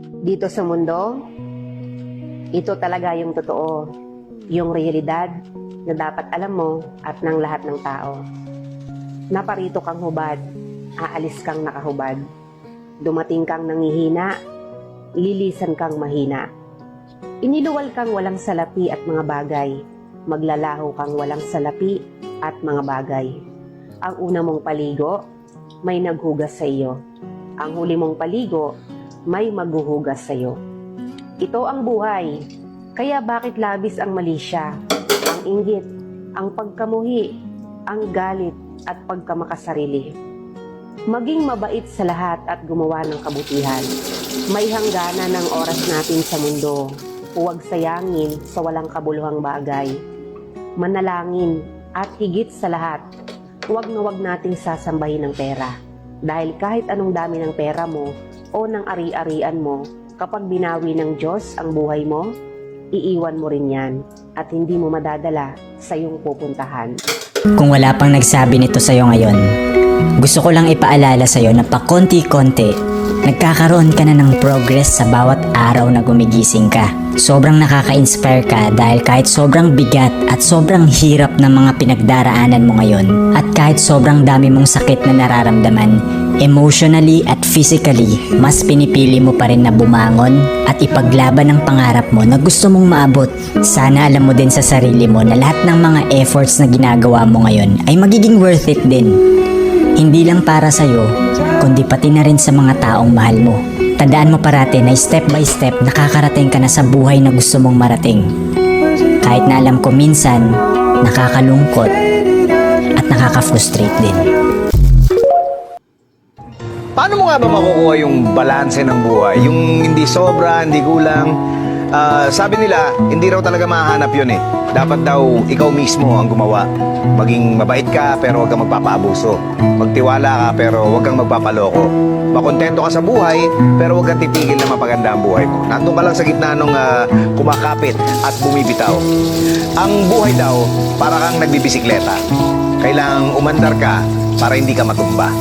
Dito sa mundo, ito talaga yung totoo, yung realidad na dapat alam mo at ng lahat ng tao. Naparito kang hubad, aalis kang nakahubad. Dumating kang nangihina, lilisan kang mahina. Iniluwal kang walang salapi at mga bagay, maglalaho kang walang salapi at mga bagay. Ang una mong paligo, may naghugas sa iyo. Ang huli mong paligo, may maghuhugas sa iyo. Ito ang buhay, kaya bakit labis ang mali siya, ang inggit, ang pagkamuhi, ang galit at pagkamakasarili. Maging mabait sa lahat at gumawa ng kabutihan. May hangganan ng oras natin sa mundo. Huwag sayangin sa walang kabuluhang bagay. Manalangin at higit sa lahat, huwag na huwag nating sasambahin ng pera. Dahil kahit anong dami ng pera mo o ng ari-arian mo, kapag binawi ng Diyos ang buhay mo, iiwan mo rin yan at hindi mo madadala sa iyong pupuntahan. Kung wala pang nagsabi nito sa'yo ngayon, gusto ko lang ipaalala sa'yo na pakonti-konti, nagkakaroon ka na ng progress sa bawat araw na gumigising ka. Sobrang nakaka-inspire ka dahil kahit sobrang bigat at sobrang hirap ng mga pinagdaraanan mo ngayon at kahit sobrang dami mong sakit na nararamdaman, emotionally at physically, mas pinipili mo pa rin na bumangon at ipaglaban ang pangarap mo na gusto mong maabot. Sana alam mo din sa sarili mo na lahat ng mga efforts na ginagawa mo ngayon ay magiging worth it din. Hindi lang para sa'yo, kundi pati na rin sa mga taong mahal mo. Tandaan mo parati na step by step nakakarating ka na sa buhay na gusto mong marating. Kahit na alam ko minsan, nakakalungkot at nakaka-frustrate din. Paano mo nga ba makukuha yung balanse ng buhay? Yung hindi sobra, hindi kulang. Sabi nila, hindi raw talaga mahahanap yun eh. Dapat daw ikaw mismo ang gumawa. Maging mabait ka pero huwag kang magpapaabuso. Magtiwala ka pero huwag kang magpapaloko. Makontento ka sa buhay pero huwag kang titigil na mapaganda ang buhay mo. Nandun ka lang sa gitna nung kumakapit at bumibitaw. Ang buhay daw, para kang nagbibisikleta. Kailangang umandar ka para hindi ka matumba.